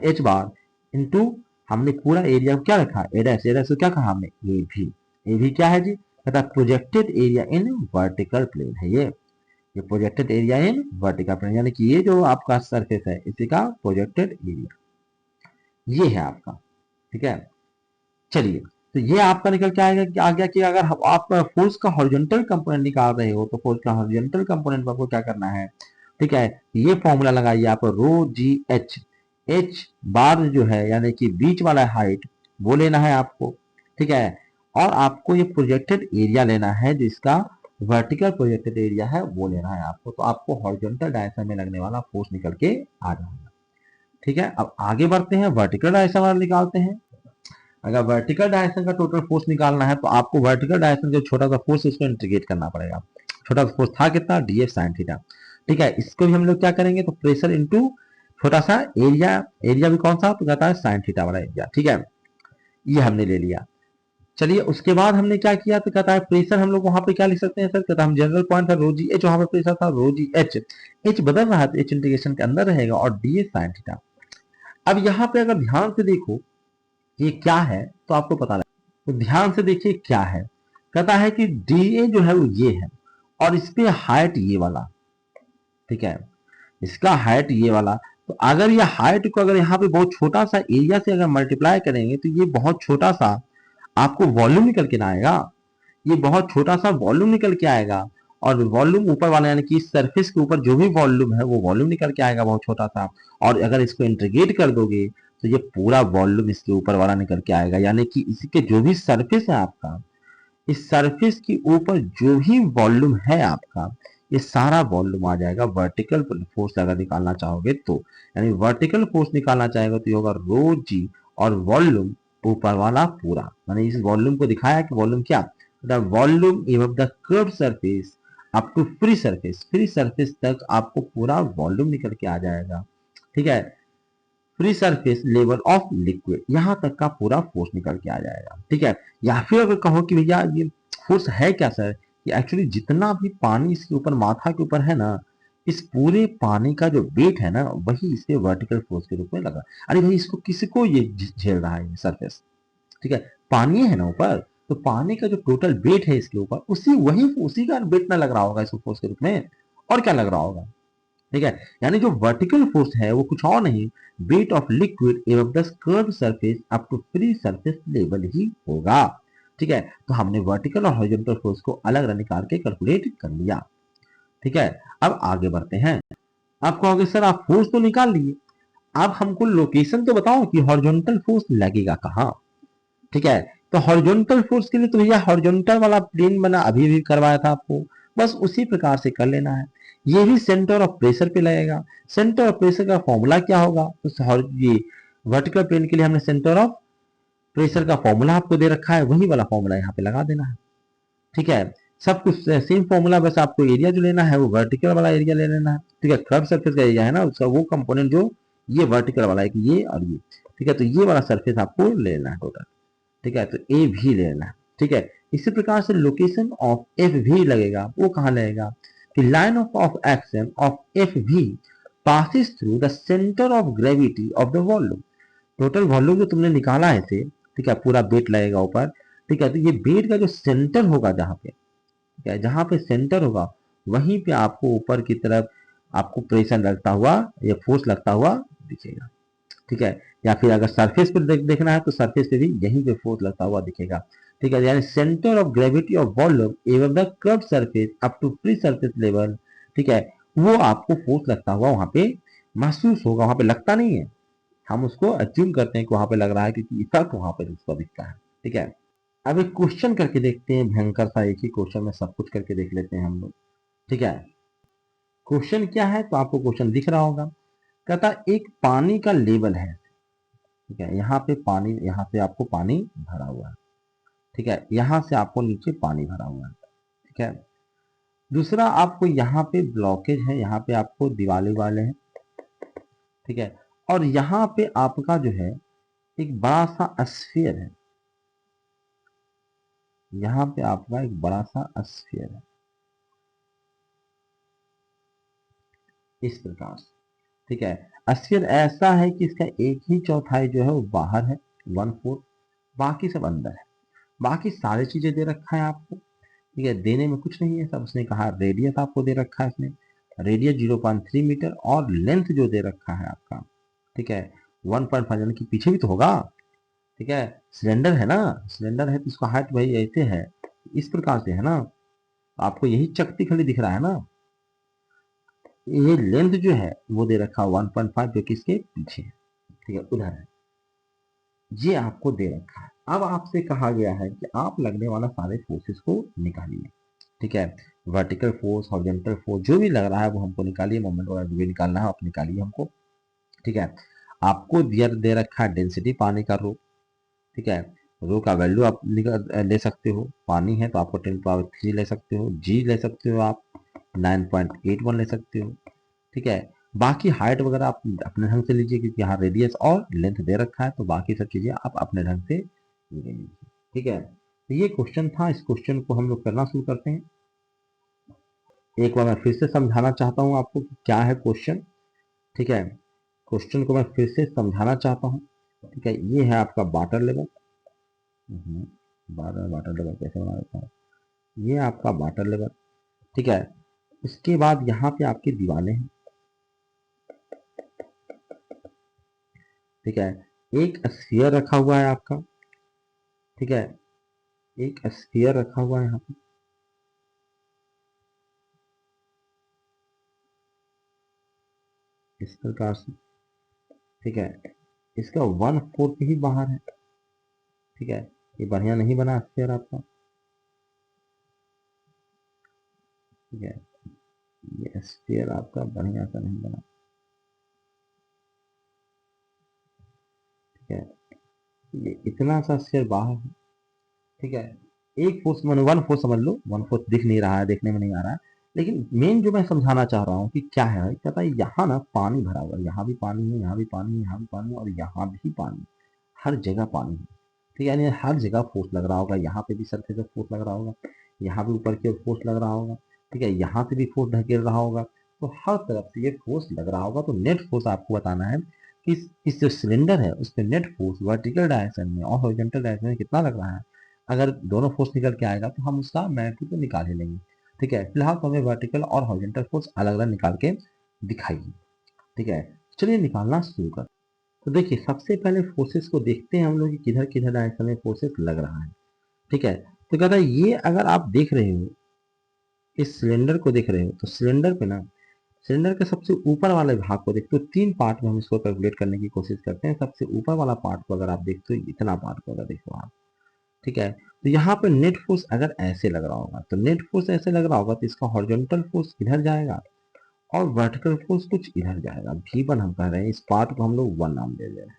H bar into हमने पूरा एरिया को क्या रखा, ए डैश। ए डैश को क्या कहा हमने, ए भी। ए भी क्या है जी, कहता projected area in vertical plane है। ये projected area in vertical plane, यानी कि ये जो आपका सरफेस है इसी का प्रोजेक्टेड एरिया ये है आपका। ठीक है, चलिए, तो ये आपका निकल के आएगा कि आ गया कि अगर आप फोर्स का हॉरिजॉन्टल कंपोनेंट निकाल रहे हो, तो फोर्स का हॉरिजॉन्टल कंपोनेंट आपको क्या करना है। ठीक है, ये फॉर्मूला लगाइए आप, रो जी एच। एच बार जो है यानी कि बीच वाला हाइट वो लेना है आपको। ठीक है, और आपको ये प्रोजेक्टेड एरिया लेना है, जिसका वर्टिकल प्रोजेक्टेड एरिया है वो लेना है आपको। तो आपको हॉरिजॉन्टल डायरेक्शन में लगने वाला फोर्स निकल के आ जाएगा। ठीक है, अब आगे बढ़ते हैं, वर्टिकल डायरेक्शन वाला निकालते हैं। अगर वर्टिकल डायरेक्शन का टोटल फोर्स निकालना है, तो आपको वर्टिकल डायरेक्शन का छोटा सा फोर्स उसको इंटीग्रेट करना पड़ेगा। छोटा सा फोर्स था कितना, डी एफ साइन थीटा। ठीक है, इसको भी हम लोग क्या करेंगे, तो प्रेशर इंटू छोटा सा एरिया। एरिया भी कौन सा, तो कहता है साइन थीटा वाला एरिया। ठीक है, ये हमने ले लिया। चलिए, उसके बाद हमने क्या किया, तो कहता है प्रेशर हम लोग वहां पे क्या लिख सकते हैं सर, कहता है हम जनरल पॉइंट था रो जी एच, वहां पे प्रेशर था रो जी एच। एच बदल रहा है तो एच इंटीग्रेशन के अंदर रहेगा और डी एच साइन थीटा। अब यहाँ पे अगर ध्यान से देखो ये क्या है, तो आपको पता लगे। तो ध्यान से देखिए क्या है, कहता है कि डी ए जो है वो ये है और इस पे हाइट ये वाला। ठीक है, इसका हाइट ये वाला। तो अगर ये हाइट को अगर यहाँ पे बहुत छोटा सा एरिया से अगर मल्टीप्लाई करेंगे, तो ये बहुत छोटा सा आपको वॉल्यूम निकल के ना आएगा। ये बहुत छोटा सा वॉल्यूम निकल के आएगा, और वॉल्यूम ऊपर वाला यानी कि सरफेस के ऊपर जो भी वॉल्यूम है वो वॉल्यूम निकल के आएगा बहुत छोटा सा। और अगर इसको इंटीग्रेट कर दोगे तो ये पूरा वॉल्यूम इसके ऊपर वाला निकल के आएगा। यानी कि इसके जो भी सरफेस है आपका, इस सरफेस के ऊपर जो भी वॉल्यूम है आपका, ये सारा वॉल्यूम आ जाएगा। वर्टिकल फोर्स अगर निकालना चाहोगे तो, यानी वर्टिकल फोर्स निकालना चाहेगा तो ये होगा रो जी और वॉल्यूम ऊपर वाला पूरा। मैंने इस वॉल्यूम को दिखाया कि वॉल्यूम क्या, the volume above the curve surface up to free surface तक आपको पूरा वॉल्यूम निकल के आ जाएगा। ठीक है, free surface level of liquid, यहां तक का पूरा फोर्स निकल के आ जाएगा। ठीक है, या फिर अगर कहो कि भैया ये फोर्स है क्या सर, ये एक्चुअली जितना भी पानी इसके ऊपर माथा के ऊपर है ना, इस पूरे पानी का जो वेट है ना, वही इसके वर्टिकल फोर्स के रूप में लगा। अरे भाई इसको किसको ये झेल रहा है ये सरफेस। ठीक है, पानी है ना ऊपर, तो पानी का जो टोटल वेट है इसके ऊपर, उसी का वेट ना लग रहा होगा इसको फोर्स के रूप में, और क्या लग रहा होगा। ठीक है, यानी जो वर्टिकल फोर्स है वो कुछ और नहीं, weight of liquid above the curve surface up to free surface level ही होगा। ठीक है, तो हमने वर्टिकल और हॉरिजॉन्टल फोर्स को अलग अलग निकाल के कैलकुलेट कर लिया। ठीक है, अब आगे बढ़ते हैं। आप कहोगे सर आप फोर्स तो निकाल लिए, अब हमको लोकेशन तो बताओ कि हॉरिजॉन्टल फोर्स लगेगा कहाँ। ठीक है, तो हॉरिजॉन्टल फोर्स के लिए तो भैया हॉरिजॉन्टल वाला प्लेन बना अभी भी करवाया था आपको, बस उसी प्रकार से कर लेना है। ये भी सेंटर ऑफ प्रेशर पे लगेगा। सेंटर ऑफ प्रेशर का फॉर्मूला क्या होगा, तो ये वर्टिकल प्लेन के लिए हमने सेंटर ऑफ प्रेशर का फॉर्मूला आपको दे रखा है, वही वाला फॉर्मूला यहाँ पे लगा देना है। ठीक है, सब कुछ सेम फॉर्मूला, बस आपको एरिया जो लेना है वो वर्टिकल वाला एरिया ले लेना है। ठीक है, कर्व सरफेस का एरिया है ना उसका वो कंपोनेंट जो ये वर्टिकल वाला है कि ये और ये। ठीक है, तो ये वाला सरफेस आपको ले लेना है टोटल। ठीक है, तो ए भी ले लेना है। ठीक है, इसी प्रकार से लोकेशन ऑफ एफ भी लगेगा, वो कहाँ लगेगा कि line of action of F भी passes through the centre of gravity of the volume. Total volume जो तुमने निकाला है इसे, ठीक है, पूरा बेट लगेगा ऊपर। ठीक है, तो ये बेट का जो सेंटर होगा जहाँ पे, ठीक है, जहाँ पे सेंटर होगा वहीं पे आपको ऊपर की तरफ आपको प्रेशर लगता हुआ या फोर्स लगता हुआ दिखेगा। ठीक है, या फिर अगर सरफेस पर देखना है तो सरफेस पे भी यहीं पे फोर्स लगता हुआ दिखेगा। ठीक है, यानी centre of gravity of volume above the curve surface up to free surface level, ठीक है, वो आपको फोर्स लगता हुआ वहां पे महसूस होगा, वहां पे लगता नहीं है, हम उसको अज्यूम करते हैं कि वहां पे लग रहा है क्योंकि इफेक्ट वहां पे उसका दिखता है। ठीक है, अब एक क्वेश्चन करके देखते हैं, भयंकर सा एक ही क्वेश्चन में सब कुछ करके देख लेते हैं हम लोग। ठीक है, क्वेश्चन क्या है तो आपको क्वेश्चन दिख रहा होगा। कहता एक पानी का लेवल है। ठीक है, यहाँ पे पानी, यहाँ से आपको पानी भरा हुआ है। ठीक है, यहाँ से आपको नीचे पानी भरा हुआ है। ठीक है, दूसरा आपको यहाँ पे ब्लॉकेज है, यहाँ पे आपको दिवाले वाले हैं। ठीक है, और यहाँ पे आपका जो है एक बड़ा सा स्फीयर है, यहाँ पे आपका एक बड़ा सा स्फीयर है इस प्रकार से। ठीक है, स्फीयर ऐसा है कि इसका एक ही चौथाई जो है वो बाहर है, 1/4, बाकी सब अंदर है। बाकी सारी चीजें दे रखा है आपको। ठीक है, देने में कुछ नहीं है, सब उसने कहा रेडियस आपको दे रखा है इसने, रेडियस 0.3 मीटर, और लेंथ जो दे रखा है आपका, ठीक है, 1.5, यानी कि पीछे भी तो होगा। ठीक है, सिलेंडर है ना, सिलेंडर है तो इसका हाइट भाई ऐसे है, इस प्रकार से है ना, आपको यही चकती खड़ी दिख रहा है ना, ये लेंथ जो है वो दे रखा है 1.5, जो कि इसके पीछे है। ठीक है, उधर है, ये आपको दे रखा है। अब आपसे कहा गया है कि आप लगने वाला सारे फोर्सेस को निकालिए। ठीक है, वर्टिकल फोर्स, हॉरिजॉन्टल फोर्स, जो भी लग रहा है वो हमको निकालिए, मोमेंट वगैरह जो भी निकालना है आप निकालिए हमको। ठीक है, आपको दिया दे रखा है डेंसिटी पानी का रो। ठीक है, रो का वैल्यू आप ले सकते हो, पानी है तो आपको 10⁻³ ले सकते हो, जी ले सकते हो आप 9.81 ले सकते हो। ठीक है, बाकी हाइट वगैरह आप अपने ढंग से लीजिए, क्योंकि यहाँ रेडियस और लेंथ दे रखा है, तो बाकी सब चीजें आप अपने ढंग से ले लीजिए। ठीक है, तो ये क्वेश्चन था, इस क्वेश्चन को हम लोग करना शुरू करते हैं। एक बार मैं फिर से समझाना चाहता हूँ आपको कि क्या है क्वेश्चन। ठीक है, क्वेश्चन को मैं फिर से समझाना चाहता हूँ। ठीक है, ये है आपका वाटर लेवल। वाटर लेवल कैसे बना देता हूँ, ये आपका वाटर लेवल। ठीक है, उसके बाद यहाँ पे आपकी दीवारें हैं। ठीक है, एक स्फीयर रखा हुआ है आपका। ठीक है, एक स्फीयर रखा हुआ है यहाँ पे, इस प्रकार से। ठीक है, इसका 1/4 ही बाहर है। ठीक है, ये बढ़िया नहीं बना स्फीयर आपका। ठीक है, ये स्फीयर आपका बढ़िया सा नहीं बना। ठीक है, ये इतना सा स्फीयर बाहर है। ठीक है, एक फोर्स वन 1/4 समझ लो, 1/4 दिख नहीं रहा है, देखने में नहीं आ रहा है, लेकिन मेन जो मैं समझाना चाह रहा हूँ कि क्या है भाई, कहता है यहाँ ना पानी भरा हुआ है, यहाँ भी पानी है, यहाँ भी पानी है, यहाँ भी पानी है और यहाँ भी पानी है, हर जगह पानी है। ठीक है, यानी हर जगह फोर्स लग रहा होगा, यहाँ पे भी सरफेस पे फोर्स लग रहा होगा, यहाँ भी ऊपर की ओर फोर्स लग रहा होगा। ठीक है, यहाँ से भी फोर्स धकेल रहा होगा, तो हर तरफ से ये फोर्स लग रहा होगा। तो नेट फोर्स आपको बताना है कि इस जो सिलेंडर है उस पर नेट फोर्स वर्टिकल डायरेक्शन में और हॉरिजॉन्टल डायरेक्शन में कितना लग रहा है। अगर दोनों फोर्स निकल के आएगा तो हम उसका मैग्नीट्यूड तो निकाल ही लेंगे। ठीक है, फिलहाल तो हमें वर्टिकल और हॉरिजॉन्टल फोर्स अलग अलग निकाल के दिखाइए। ठीक है, चलिए निकालना शुरू कर। तो देखिए सबसे पहले फोर्सेस को देखते हैं हम लोग कि किधर किधर डायरेक्शन में फोर्सेस लग रहा है। ठीक है, तो कहता है ये अगर आप देख रहे हो, इस सिलेंडर को देख रहे हो, तो सिलेंडर पे ना, सिलेंडर के सबसे ऊपर वाले भाग को देखते हो, तीन पार्ट में हम इसको कैलकुलेट करने की कोशिश करते हैं। सबसे ऊपर वाला पार्ट को अगर आप देखते हो, इतना पार्ट को अगर देखो आप, ठीक है, तो यहाँ पे नेट फोर्स अगर ऐसे लग रहा होगा, तो नेट फोर्स ऐसे लग रहा होगा तो इसका हॉरिजॉन्टल फोर्स इधर जाएगा और वर्टिकल फोर्स कुछ इधर जाएगा। V1 हम कह रहे हैं, इस पार्ट को हम लोग 1 नाम दे रहे हैं।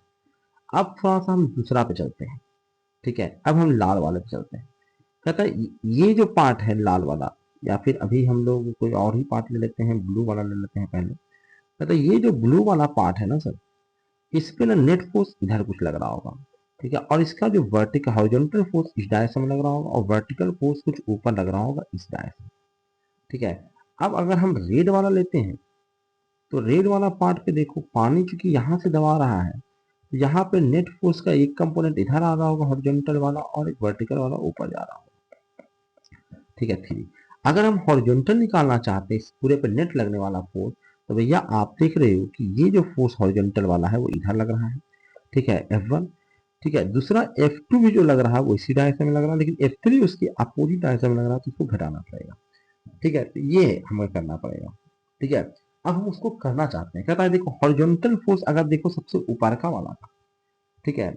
अब थोड़ा सा हम दूसरा पे चलते हैं। ठीक है, अब हम लाल वाले पे चलते हैं। कहता है ये जो पार्ट है लाल वाला, या फिर अभी हम लोग कोई और ही पार्ट ले लेते हैं, ब्लू वाला ले लेते हैं पहले। कहता है ये जो ब्लू वाला पार्ट है ना सर, इस पे ना नेट फोर्स इधर कुछ लग रहा होगा। ठीक है, और इसका जो वर्टिकल हॉरिजॉन्टल फोर्स इस डायरेक्शन में लग रहा होगा और वर्टिकल फोर्स कुछ ऊपर लग रहा होगा इस डायरेक्शन। ठीक है, अब अगर हम रेड वाला लेते हैं, तो रेड वाला पार्ट पे देखो, पानी चूंकि यहाँ से दबा रहा है, तो यहाँ पे नेट फोर्स का एक कंपोनेंट इधर आ रहा होगा हॉरिजॉन्टल वाला, और एक वर्टिकल वाला ऊपर जा रहा होगा। ठीक है, 3। अगर हम हॉरिजॉन्टल निकालना चाहते हैं इस पूरे पे नेट लगने वाला फोर्स, तो भैया आप देख रहे हो कि ये जो फोर्स हॉरिजॉन्टल वाला है वो इधर लग रहा है। ठीक है, F1। ठीक है, दूसरा F2 भी जो लग रहा है वो इसी डायरेक्शन में लग रहा है, लेकिन F3 उसकी अपोजिट डायरेक्शन में लग रहा है, तो उसको घटाना पड़ेगा। ठीक है, तो ये हमें करना पड़ेगा। ठीक है, अब हम उसको करना चाहते हैं। कहता है देखो हॉरिजॉन्टल फोर्स अगर देखो सबसे ऊपर का वाला था, ठीक है,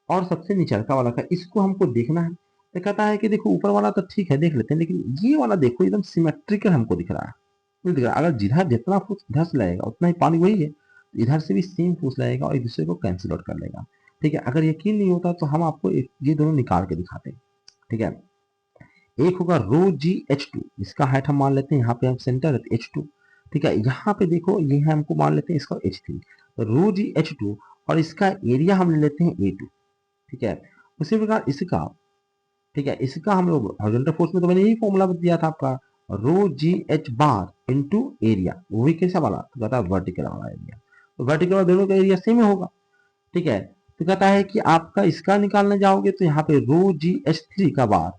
और सबसे निचलका वाला था, इसको हमको देखना है। तो कहता है कि देखो ऊपर वाला तो ठीक है देख लेते हैं, लेकिन ये वाला देखो एकदम सिमेट्रिकल हमको दिख रहा है। नहीं दिख रहा, अगर जिधर जितना फोर्स इधर से लगेगा उतना ही पानी वही है, इधर से भी सेम फोर्स लगेगा और एक दूसरे को कैंसिल आउट कर लेगा। ठीक है, अगर यकीन नहीं होता तो हम आपको ये दोनों निकाल के दिखाते हैं। ठीक है, एक होगा रो जी एच टू, इसका हाइट हम मान लेते हैं, यहाँ पे हम सेंटर है एच टू। ठीक है, यहाँ पे देखो ये है, हमको मान लेते हैं इसका एच थ्री, तो रो जी एच टू, और इसका एरिया हम ले लेते हैं ए टू। ठीक है, उसी प्रकार इसका, ठीक है, इसका हम लोग हॉरिजॉन्टल फोर्स में तो मैंने यही फॉर्मूला दिया था आपका, रो G H bar into area, वो भी कैसा वाला, तो कहता है वर्टिकल वाला एरिया, तो वर्टिकल वाला दोनों का एरिया सेम होगा। ठीक है, तो कहता है कि आपका इसका निकालने जाओगे तो यहाँ पे रो जी एच थ्री का बार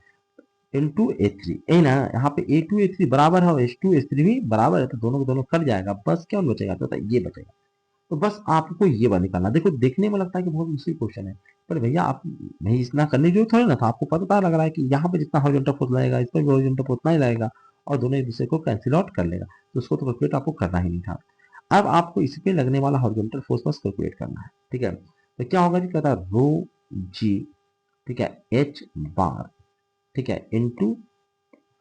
इंटू ए थ्री, ए ना, यहाँ पे ए टू ए थ्री बराबर है और एच टू एच थ्री भी बराबर है, तो दोनों को दोनों कट जाएगा, बस क्या बचेगा, तो ये बचेगा। तो बस आपको ये बात निकालना। देखो देखने में लगता है कि बहुत मुश्किल क्वेश्चन है, पर भैया आप नहीं, इतना करने की जरूरत थोड़ी ना था, आपको पता लग रहा है कि यहाँ पे जितना हॉरिजॉन्टल फोर्स लगेगा इस पर भी हॉरिजॉन्टल फोर्स उतना ही लगेगा और दोनों एक दूसरे को कैंसिल आउट कर लेगा, तो उसको तो कैलकुलेट आपको करना ही नहीं था। अब आपको इस पे लगने वाला हॉरिजॉन्टल फोर्स बस कैलकुलेट करना है। ठीक है, तो क्या होगा जी, कहता है रो जी, ठीक है, एच बार, ठीक है, इनटू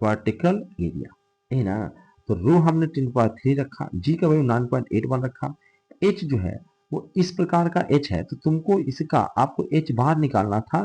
वर्टिकल एरिया, है ना। तो रो हमने 10.3 रखा, जी का वैल्यू 9.81 रखा, एच जो है वो इस प्रकार का एच है, तो तुमको इसका आपको एच बार निकालना था,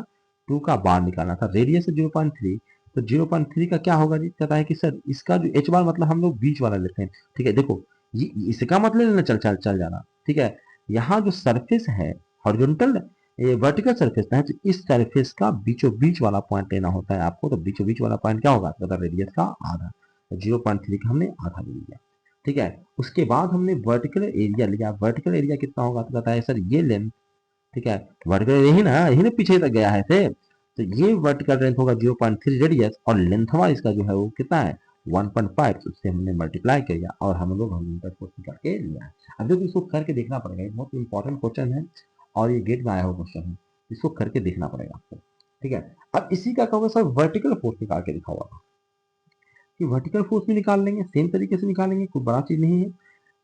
2 का बार निकालना था, रेडियस 0.3, तो 0.3 का क्या होगा जी, कहता है कि सर इसका जो एच बार मतलब हम लोग बीच वाला लेते हैं। ठीक है, देखो ये इसका मतलब लेना, चल चल चल जाना। ठीक है, यहाँ जो सरफेस है हॉरिजॉन्टल, ये वर्टिकल सरफेस है, तो इस सरफेस का बीचों बीच वाला पॉइंट लेना होता है आपको, तो बीचों बीच वाला पॉइंट क्या होगा, तो रेडियस का आधा, तो 0.3 का हमने आधा ले लिया। ठीक है, उसके बाद हमने वर्टिकल एरिया लिया, वर्टिकल एरिया कितना होगा, तो कहता है सर ये लेंथ, ठीक है, वर्टिकल यही ना पीछे तक गया है से, तो ये वर्टिकल लेंथ होगा 0.3 रेडियस, और लेंथवा इसका जो है वो कितना है 1.5, तो उससे हमने मल्टीप्लाई किया और हम लोग हॉरिजॉन्टल फोर्स निकाल के लिया। अब देखो इसको करके देखना पड़ेगा, ये बहुत इंपॉर्टेंट क्वेश्चन है और ये गेट में आया हुआ क्वेश्चन है, इसको करके देखना पड़ेगा आपको। ठीक है, अब इसी का कहोगे सर वर्टिकल फोर्स निकाल के दिखाओ आप, कि वर्टिकल फोर्स भी निकाल लेंगे, सेम तरीके से निकालेंगे, कोई बड़ा चीज नहीं है।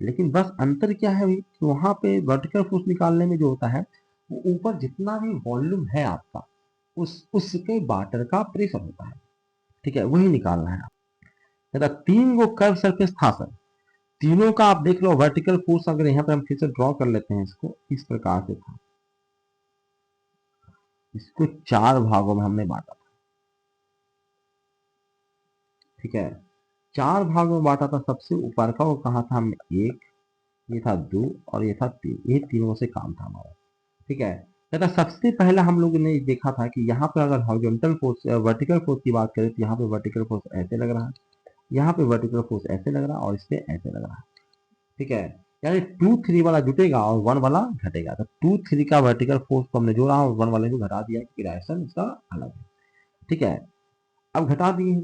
लेकिन बस अंतर क्या है भाई, कि वहां पे वर्टिकल फोर्स निकालने में जो होता है, वो ऊपर जितना भी वॉल्यूम है आपका, उसके वाटर का प्रेशर होता है। ठीक है, वही निकालना है। कहता 3 गो कर्व सरफेस था सर, तीनों का आप देख लो वर्टिकल फोर्स, अगर यहाँ पे हम फिर से ड्रॉ कर लेते हैं इसको, इस प्रकार से था, इसको 4 भागों में हमने बांटा था। ठीक है, 4 भाग में बांटा था, सबसे ऊपर का वो कहाँ था, हम 1, ये था 2 और ये था 3, ये तीनों से काम था हमारा। ठीक है, कहता सबसे पहले हम लोगों ने देखा था कि यहाँ पे अगर हॉरिजॉन्टल फोर्स वर्टिकल फोर्स की बात करें तो यहाँ पे वर्टिकल फोर्स ऐसे लग रहा है, यहाँ पे वर्टिकल फोर्स ऐसे लग रहा है और इस पे ऐसे लग रहा है। ठीक है, यानी 2 3 वाला जुटेगा और 1 वाला घटेगा, तो 2 3 का वर्टिकल फोर्स को हमने जोड़ा और 1 वाले को घटा दिया कि डायरेक्शन इसका अलग है। ठीक है, अब घटा दिए,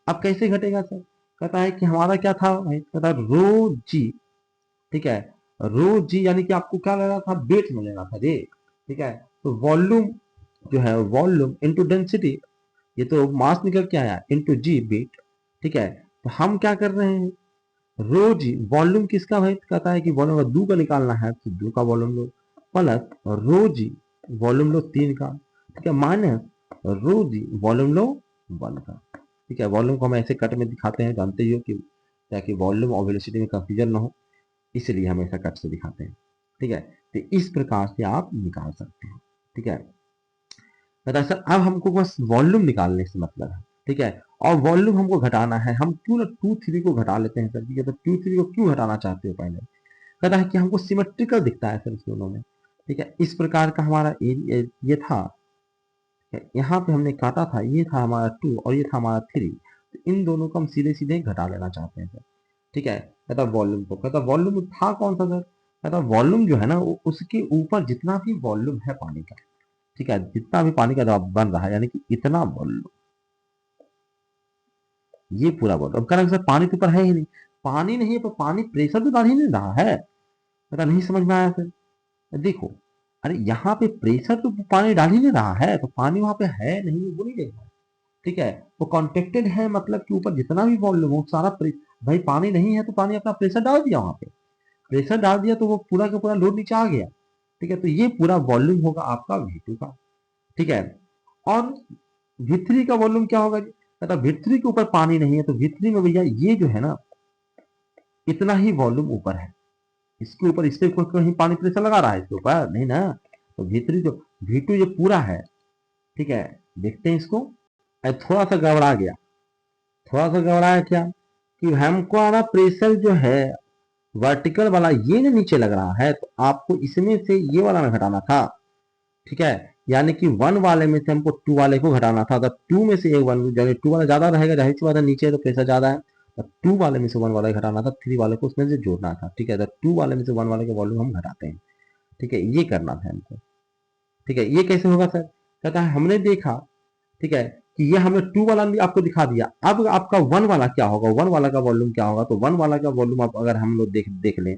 अब कैसे घटेगा सर, कहता है कि हमारा क्या था भाई, कहता है रो जी। ठीक है, रो जी यानी कि आपको क्या लेना था, वेट में लेना था जी। ठीक है, तो वॉल्यूम जो है, वॉल्यूम इंटू डेंसिटी, ये तो मास निकल के आया, इंटू जी वेट। ठीक है, तो हम क्या कर रहे हैं, रो जी वॉल्यूम किसका भाई, कहता है कि वॉल्यूम अगर 2 का निकालना है तो 2 का वॉल्यूम लो, प्लस रो जी वॉल्यूम लो 3 का। ठीक है, माइनस रो जी वॉल्यूम लो 1 का। ठीक है, वॉल्यूम को हम ऐसे कट में दिखाते हैं, जानते ही हो कि ताकि वॉल्यूम और वेलोसिटी में कंफ्यूजन ना हो, इसलिए हम ऐसा कट से दिखाते हैं। ठीक है, तो इस प्रकार से आप निकाल सकते हैं। ठीक है, बता सर अब हमको बस वॉल्यूम निकालने से मतलब है। ठीक है, और वॉल्यूम हमको घटाना है, हम क्यों ना 2 3 को घटा लेते हैं सर। ठीक है, तो 2 3 को क्यों घटाना चाहते हो, पहले कहता है कि हमको सिमेट्रिकल दिखता है सर इस दोनों में। ठीक है, इस प्रकार का हमारा एरिया ये था, यहाँ पे हमने काटा था, ये था हमारा 2 और ये था हमारा 3, तो इन दोनों को हम सीधे सीधे घटा लेना चाहते हैं सर। ठीक है, कहता वॉल्यूम को, कहता वॉल्यूम था कौन सा सर, कहता वॉल्यूम जो है ना उसके ऊपर जितना भी वॉल्यूम है पानी का, ठीक है, जितना भी पानी का दबाव बन रहा है यानी कि इतना वॉल्यूम, ये पूरा वॉल्यूम। अब कह सर पानी तो ऊपर है ही नहीं, पानी नहीं है पर पानी प्रेशर तो डाल ही नहीं रहा है, कहता नहीं समझ में आया सर। देखो, अरे यहाँ पे प्रेशर तो पानी डाल ही नहीं रहा है, तो पानी वहां पे है नहीं वो नहीं देखना। ठीक है, वो कॉन्टेक्टेड है मतलब कि ऊपर जितना भी वॉल्यूम हो सारा भाई पानी नहीं है तो पानी अपना प्रेशर डाल दिया वहां पे, प्रेशर डाल दिया तो वो पूरा का पूरा लोड नीचे आ गया। ठीक है, तो ये पूरा वॉल्यूम होगा आपका V2 का। ठीक है, और V3 का वॉल्यूम क्या होगा जी, कहता V3 के ऊपर पानी नहीं है तो V3 में भैया ये जो है ना इतना ही वॉल्यूम ऊपर है, इसके ऊपर इससे कोई कहीं पानी प्रेशर लगा रहा है इसके ऊपर नहीं ना, तो V3 जो V2 ये पूरा है। ठीक है, देखते हैं इसको, थोड़ा सा गड़बड़ा गया, थोड़ा सा गड़बड़ाया क्या कि हमको आना प्रेशर जो है वर्टिकल वाला ये जो नीचे लग रहा है तो आपको इसमें से ये वाला में घटाना था। ठीक है, यानी कि 1 वाले में से हमको 2 वाले को घटाना था, तो 2 में से एक 1 यानी 2 वाला ज्यादा रहेगा, जाहिर सी बात है नीचे है तो प्रेशर ज्यादा है, तो 2 वाले में से 1 वाला घटाना था, 3 वाले को उसमें से जोड़ना था। ठीक है, तो 2 वाले में से 1 वाले का वॉल्यूम हम घटाते हैं। ठीक है, ये करना था हमको। ठीक है, ये कैसे होगा सर, कहता है हमने देखा, ठीक है, कि ये हमने 2 वाला भी आपको दिखा दिया, अब आपका 1 वाला क्या होगा, 1 वाला का वॉल्यूम क्या होगा, तो 1 वाला का वॉल्यूम आप अगर हम लोग देख देख लें।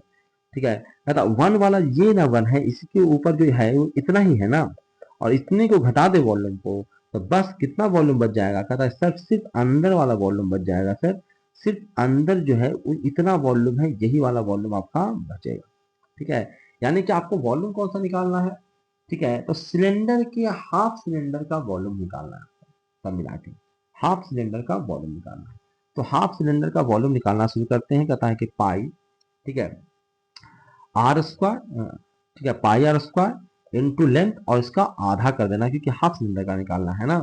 ठीक है, कहता 1 वाला ये ना 1 है, इसके ऊपर जो है वो इतना ही है ना, और इतने को घटा दे वॉल्यूम को, तो बस कितना वॉल्यूम बच जाएगा, कहता है सर सिर्फ अंदर वाला वॉल्यूम बच जाएगा सर, सिर्फ अंदर जो है वो इतना वॉल्यूम है, यही वाला वॉल्यूम आपका बचेगा। ठीक है, यानी कि आपको वॉल्यूम कौन सा निकालना है, ठीक है, तो सिलेंडर के हाफ सिलेंडर का वॉल्यूम निकालना है, सब मिला के हाफ सिलेंडर का वॉल्यूम निकालना है। तो हाफ सिलेंडर का वॉल्यूम निकालना शुरू करते हैं, कहता है कि पाई, ठीक है, आर स्क्वायर, ठीक है, पाई आर स्क्वायर इंटू लेंथ और इसका आधा कर देना क्योंकि हाफ सिलेंडर का निकालना है ना,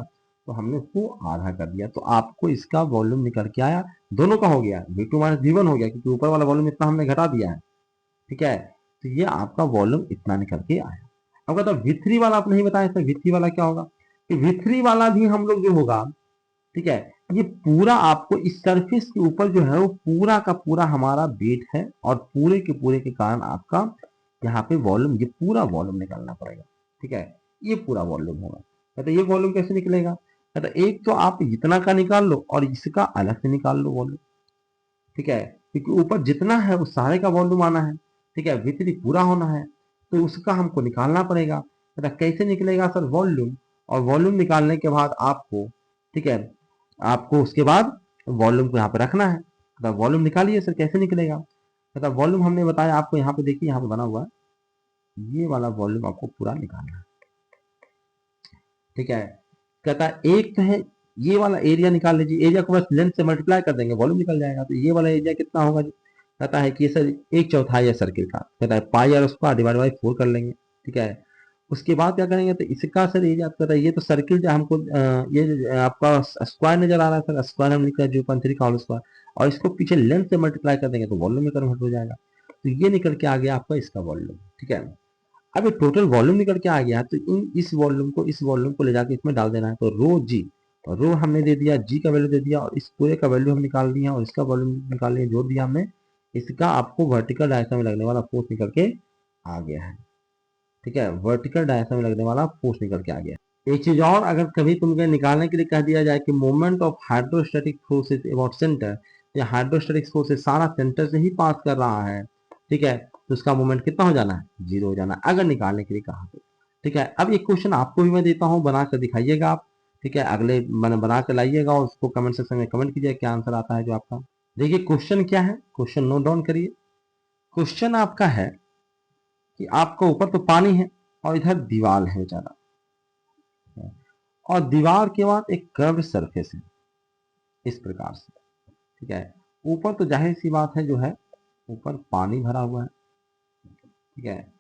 तो हमने उसको आधा कर दिया, तो आपको इसका वॉल्यूम निकल के आया, दोनों का हो गया V2 माइनस V1 हो गया क्योंकि ऊपर वाला वॉल्यूम इतना हमने घटा दिया है। ठीक है, तो ये आपका वॉल्यूम इतना निकल के आया। अब कहता V3 वाला आप नहीं बताया सर, V3 वाला क्या होगा, कि V3 वाला भी हम लोग जो होगा, ठीक है, ये पूरा आपको इस सरफेस के ऊपर जो है वो पूरा का पूरा हमारा वेट है और पूरे के कारण आपका यहाँ पे वॉल्यूम, ये पूरा वॉल्यूम निकालना पड़ेगा। ठीक है, ये पूरा वॉल्यूम होगा, कहते ये वॉल्यूम कैसे निकलेगा, कहते एक तो आप इतना का निकाल लो और इसका अलग से निकाल लो वॉल्यूम। ठीक है, क्योंकि ऊपर जितना है उस सारे का वॉल्यूम आना है। ठीक है, V3 पूरा होना है तो उसका हमको निकालना पड़ेगा, कहता कैसे निकलेगा सर, वॉल्यूम, और वॉल्यूम निकालने के बाद आपको, ठीक है, आपको उसके बाद वॉल्यूम को यहाँ पे रखना है, तो वॉल्यूम निकालिए सर कैसे निकलेगा, मतलब वॉल्यूम हमने बताया आपको, यहाँ पे देखिए यहाँ पे बना हुआ है, ये वाला वॉल्यूम आपको पूरा निकालना है। ठीक है, कहता है एक तो है ये वाला एरिया निकाल लीजिए, एरिया को बस लेंथ से मल्टीप्लाई कर देंगे वॉल्यूम निकल जाएगा, तो ये वाला एरिया कितना होगा जी, कहता है कि ये सर 1/4 है सर्किल का, कहता है पाई आर स्क्वायर डिवाइड बाई 4 कर लेंगे। ठीक है, उसके बाद क्या करेंगे, तो इसका सर एरिया आपका ये तो सर्किल जो हमको ये आपका स्क्वायर नजर आ रहा है सर, स्क्वायर हम लिखा है 0.3 का होल स्क्वायर, और इसको पीछे लेंथ से मल्टीप्लाई कर देंगे तो वॉल्यूम में कन्वर्ट हो जाएगा। तो ये निकल के आ गया आपका इसका वॉल्यूम, ठीक है। अब ये टोटल वॉल्यूम निकल के आ गया तो इस वॉल्यूम को ले जाके इसमें डाल देना है। तो रो जी, और रो हमने दे दिया, जी का वैल्यू दे दिया, और इस पूरे का वैल्यू हम निकाल दिया, और इसका वॉल्यूम निकाल लिया, जोड़ दिया हमने। इसका आपको वर्टिकल डायरेक्शन में लगने वाला फोर्स निकल के आ गया है, ठीक है। वर्टिकल डायरेक्शन में लगने वाला फोर्स निकल के आ गया। एक चीज और, अगर कभी तुमको निकालने के लिए कह दिया जाए कि moment of hydrostatic forces about centre, या हाइड्रोस्टैटिक फोर्सेस सारा सेंटर से ही पास कर रहा है, ठीक है, तो उसका मोमेंट कितना हो जाना है, 0 हो जाना है, अगर निकालने के लिए कहा तो, ठीक है। अब एक क्वेश्चन आपको भी मैं देता हूँ, बना कर दिखाइएगा आप, ठीक है, अगले बना कर लाइएगा और उसको कमेंट सेक्शन में कमेंट कीजिए क्या आंसर आता है जो आपका। देखिए क्वेश्चन क्या है, क्वेश्चन नोट डाउन करिए। क्वेश्चन आपका है कि आपका ऊपर तो पानी है और इधर दीवार है बेचारा, और दीवार के बाद एक कर्व सरफेस है इस प्रकार से, ठीक है। ऊपर तो जाहिर सी बात है जो है ऊपर पानी भरा हुआ है, ठीक है,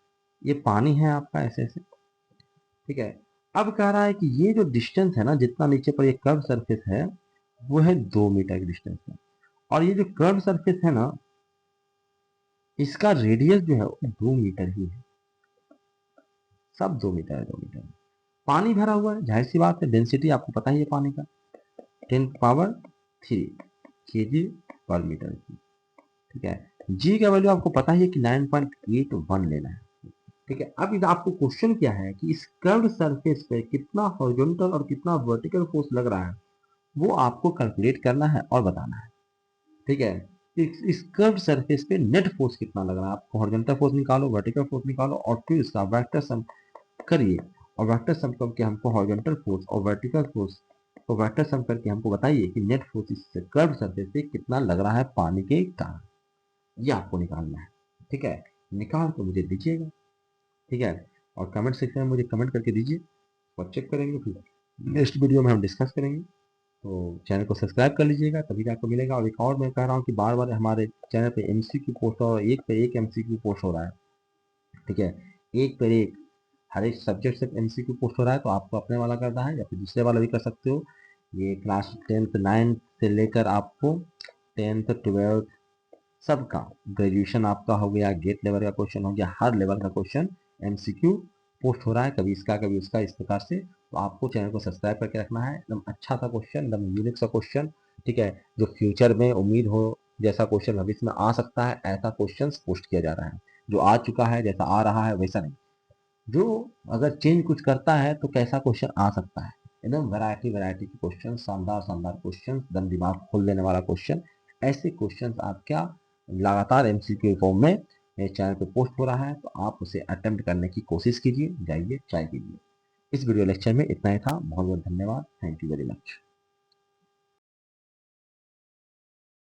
ये पानी है आपका ऐसे ऐसे, ठीक है। अब कह रहा है कि ये जो डिस्टेंस है ना, जितना नीचे पर ये कर्व सरफेस है वो है 2 मीटर की डिस्टेंस है, और ये जो कर्व सरफेस है ना इसका रेडियस जो है वो 2 मीटर ही है, सब 2 मीटर है, 2 मीटर। पानी भरा हुआ है, जाहिर सी बात है, डेंसिटी आपको पता ही है पानी का 10⁻³ kg पर मीटर की, ठीक है। जी का वैल्यू आपको पता ही है कि 9.81 लेना है, ठीक है। अब आपको क्वेश्चन क्या है कि इस कर्व सरफेस पे कितना हॉरिजॉन्टल और कितना वर्टिकल फोर्स लग रहा है वो आपको कैलकुलेट करना है और बताना है, ठीक है। इस कर्व सरफेस पे नेट फोर्स कितना लग रहा है, आपको हॉरिजॉन्टल फोर्स निकालो, वर्टिकल फोर्स निकालो, और फिर इसका वेक्टर सम करिए, और वेक्टर सम करके हमको हॉरिजॉन्टल फोर्स और वर्टिकल फोर्स को वेक्टर सम करके हमको बताइए कि नेट फोर्स इस कर्व सरफेस पे कितना लग रहा है पानी के कारण, ये आपको निकालना है, ठीक है। निकाल के मुझे दीजिएगा, ठीक है, और कमेंट सेक्शन में मुझे कमेंट करके दीजिए और चेक करेंगे, फिर नेक्स्ट वीडियो में हम डिस्कस करेंगे। तो चैनल को सब्सक्राइब कर लीजिएगा तभी आपको मिलेगा। और एक और मैं कह रहा हूँ कि बार बार हमारे चैनल पे एमसीक्यू पोस्ट और एक पे एक एमसीक्यू पोस्ट हो रहा है, ठीक है, एक पर एक हर एक सब्जेक्ट से एमसीक्यू पोस्ट हो रहा है, तो आपको अपने वाला करना है या फिर दूसरे वाला भी कर सकते हो। ये क्लास 10th 9th से लेकर आपको 10th 12th सबका, ग्रेजुएशन आपका हो गया, गेट लेवल का क्वेश्चन हो गया, हर लेवल का क्वेश्चन एमसीक्यू पोस्ट हो रहा है, कभी इसका कभी उसका, इस प्रकार से। तो आपको चैनल को सब्सक्राइब करके रखना है, एकदम अच्छा सा क्वेश्चन, एकदम यूनिक सा क्वेश्चन, ठीक है, जो फ्यूचर में उम्मीद हो जैसा क्वेश्चन भविष्य में आ सकता है ऐसा क्वेश्चन पोस्ट किया जा रहा है। जो आ चुका है जैसा आ रहा है वैसा नहीं, जो अगर चेंज कुछ करता है तो कैसा क्वेश्चन आ सकता है, एकदम वैरायटी वैरायटी के क्वेश्चन, शानदार शानदार क्वेश्चन, एकदम दिमाग खोल देने वाला क्वेश्चन, ऐसे क्वेश्चन आपका लगातार एमसीक्यू फॉर्म में मेरे चैनल पे पोस्ट हो रहा है, तो आप उसे अटेम्प्ट करने की कोशिश कीजिए, जाइए ट्राई कीजिए। इस वीडियो लेक्चर में इतना ही था, बहुत बहुत धन्यवाद, थैंक यू वेरी मच।